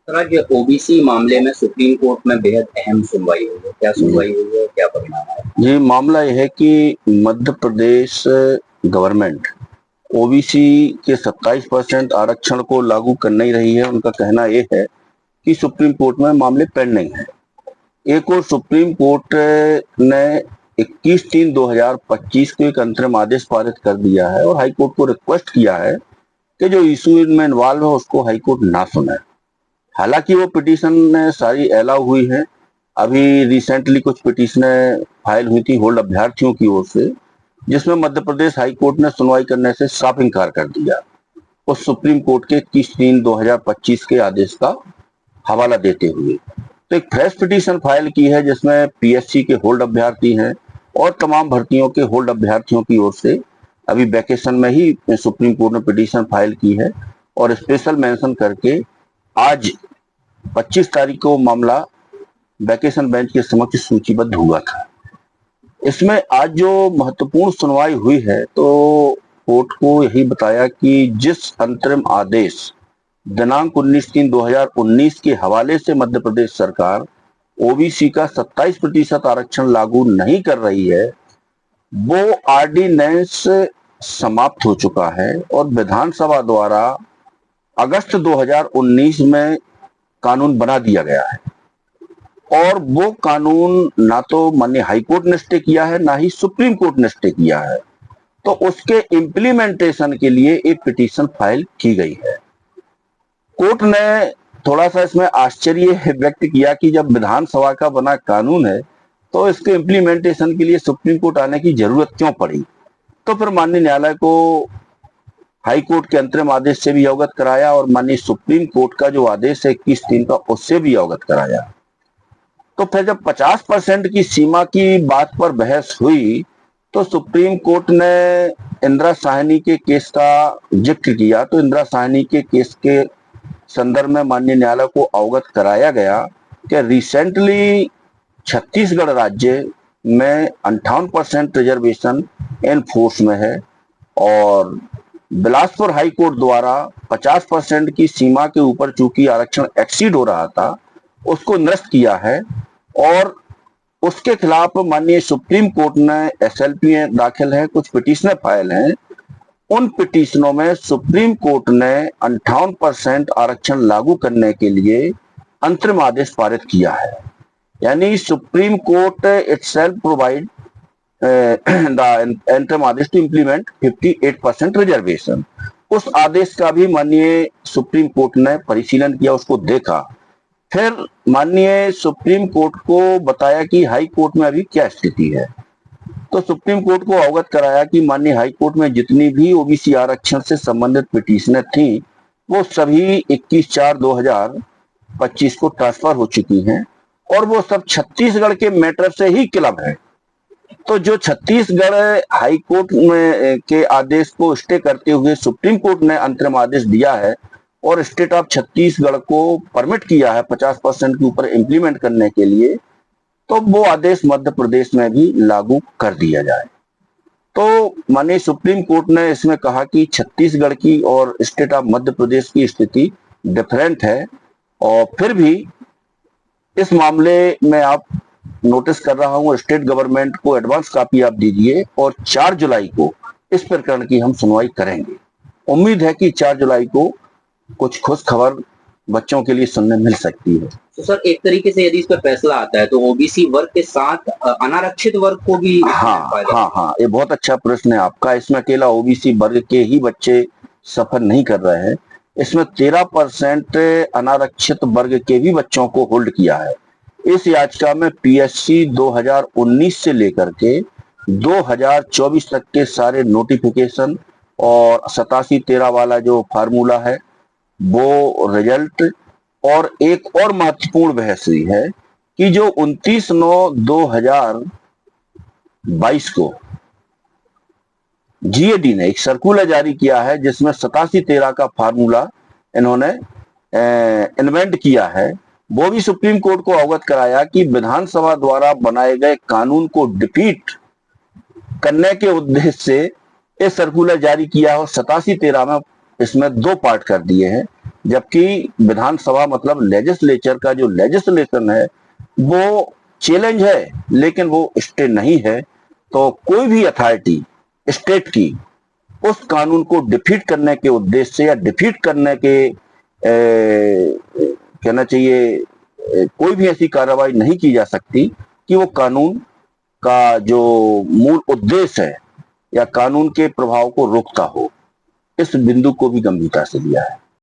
तरह के ओबीसी मामले में सुप्रीम कोर्ट में बेहद अहम सुनवाई हुई है। क्या सुनवाई हुई है, क्या परिणाम है? ये मामला यह है कि मध्य प्रदेश गवर्नमेंट ओबीसी के 27% आरक्षण को लागू कर नहीं रही है। उनका कहना यह है कि सुप्रीम कोर्ट में मामले पेंडिंग है। एक और सुप्रीम कोर्ट ने 21/3/2025 को एक अंतरिम आदेश पारित कर दिया है और हाई कोर्ट को रिक्वेस्ट किया है कि जो इशू इनमें इन्वॉल्व है उसको हाई कोर्ट ना सुने। हालांकि वो पिटीशन सारी अलाउ हुई है। अभी रिसेंटली कुछ पिटीशनें फाइल हुई थी होल्ड अभ्यर्थियों की ओर से, जिसमें मध्य प्रदेश हाई कोर्ट ने सुनवाई करने से साफ इनकार कर दिया उस सुप्रीम कोर्ट के 21/3/2025 के आदेश का हवाला देते हुए। तो एक फ्रेश पिटीशन फाइल की है जिसमें पीएससी के होल्ड अभ्यर्थी हैं और तमाम भर्तियों के होल्ड अभ्यर्थियों की ओर से अभी वैकेशन में ही सुप्रीम कोर्ट ने पिटीशन फाइल की है और स्पेशल मेंशन करके आज 25 तारीख को मामला वैकेशन बेंच के समक्ष सूचीबद्ध हुआ था। इसमें आज जो महत्वपूर्ण सुनवाई हुई है तो कोर्ट को यही बताया कि जिस अंतरिम आदेश दिनांक 19/3/2019 के हवाले से मध्य प्रदेश सरकार ओबीसी का 27% आरक्षण लागू नहीं कर रही है, वो ऑर्डिनेंस समाप्त हो चुका है और विधानसभा द्वारा अगस्त 2019 में कानून बना दिया गया है और वो कानून ना तो माननीय हाई कोर्ट ने स्टे किया है ना ही सुप्रीम कोर्ट ने स्टे किया है। तो उसके इम्प्लीमेंटेशन के लिए एक पिटीशन फाइल की गई है। कोर्ट ने थोड़ा सा इसमें आश्चर्य व्यक्त किया कि जब विधानसभा का बना कानून है तो इसके इम्प्लीमेंटेशन के लिए सुप्रीम कोर्ट आने की जरूरत क्यों पड़ी। तो फिर माननीय न्यायालय को हाई कोर्ट के अंतरिम आदेश से भी अवगत कराया और माननीय सुप्रीम कोर्ट का जो आदेश है 21/3 का उससे भी अवगत कराया। तो फिर जब 50% की सीमा की बात पर बहस हुई तो सुप्रीम कोर्ट ने इंदिरा साहनी के केस का जिक्र किया। तो इंदिरा साहनी के केस के संदर्भ में माननीय न्यायालय को अवगत कराया गया कि रिसेंटली छत्तीसगढ़ राज्य में 58% रिजर्वेशन इन फोर्स में है और बिलासपुर हाई कोर्ट द्वारा 50% की सीमा के ऊपर चूंकि आरक्षण एक्सीड हो रहा था उसको निरस्त किया है और उसके खिलाफ माननीय सुप्रीम कोर्ट ने एसएलपी दाखिल है, कुछ पिटीशनें फाइल हैं। उन पिटीशनों में सुप्रीम कोर्ट ने 58% आरक्षण लागू करने के लिए अंतरिम आदेश पारित किया है। यानी supreme court itself provide the interim आदेश टू इम्प्लीमेंट 58% रिजर्वेशन। उस आदेश का भी माननीय सुप्रीम कोर्ट ने परिशीलन किया, उसको देखा। फिर माननीय सुप्रीम कोर्ट को बताया कि हाई कोर्ट में अभी क्या स्थिति है। तो सुप्रीम कोर्ट को अवगत कराया कि माननीय हाई कोर्ट में जितनी भी ओबीसी आरक्षण से संबंधित पिटीशनें थी वो सभी 21/4/2025 को ट्रांसफर हो चुकी हैं और वो सब छत्तीसगढ़ के मैटर से ही क्लब है। तो जो छत्तीसगढ़ हाई कोर्ट में के आदेश को स्टे करते हुए सुप्रीम कोर्ट ने अंतरिम आदेश दिया है और स्टेट ऑफ छत्तीसगढ़ को परमिट किया है 50% के ऊपर इंप्लीमेंट करने के लिए, तो वो आदेश मध्य प्रदेश में भी लागू कर दिया जाए। तो माननीय सुप्रीम कोर्ट ने इसमें कहा कि छत्तीसगढ़ की और स्टेट ऑफ मध्य प्रदेश की स्थिति डिफरेंट है और फिर भी इस मामले में आप नोटिस कर रहा हूं स्टेट गवर्नमेंट को एडवांस कॉपी आप दीजिए और 4 जुलाई को इस प्रकरण की हम सुनवाई करेंगे। उम्मीद है कि 4 जुलाई को कुछ खुश खबर बच्चों के लिए सुनने मिल सकती है। तो सर एक तरीके से यदि इस पर फैसला आता है तो ओबीसी वर्ग के साथ अनारक्षित वर्ग को भी हाँ, ये बहुत अच्छा प्रश्न है आपका। इसमें अकेला ओबीसी वर्ग के ही बच्चे सफर नहीं कर रहे हैं, इसमें 13% अनारक्षित वर्ग के भी बच्चों को होल्ड किया है। इस याचिका में पीएससी 2019 से लेकर के 2024 तक के सारे नोटिफिकेशन और 87-13 वाला जो फार्मूला है वो रिजल्ट और एक और महत्वपूर्ण बहस हुई है कि जो 29/9/2022 को जीएडी ने एक सर्कुलर जारी किया है जिसमें 87-13 का फार्मूला इन्होंने इन्वेंट किया है, वो भी सुप्रीम कोर्ट को अवगत कराया कि विधानसभा द्वारा बनाए गए कानून को डिफीट करने के उद्देश्य से ये सर्कुलर जारी किया और 87-13 में इसमें 2 पार्ट कर दिए हैं। जबकि विधानसभा मतलब लेजिस्लेचर का जो लेजिस्लेशन है वो चैलेंज है, लेकिन वो स्टे नहीं है। तो कोई भी अथॉरिटी स्टेट की उस कानून को डिफीट करने के उद्देश्य से या डिफीट करने के कहना चाहिए कोई भी ऐसी कार्रवाई नहीं की जा सकती कि वो कानून का जो मूल उद्देश्य है या कानून के प्रभाव को रोकता हो। इस बिंदु को भी गंभीरता से लिया है।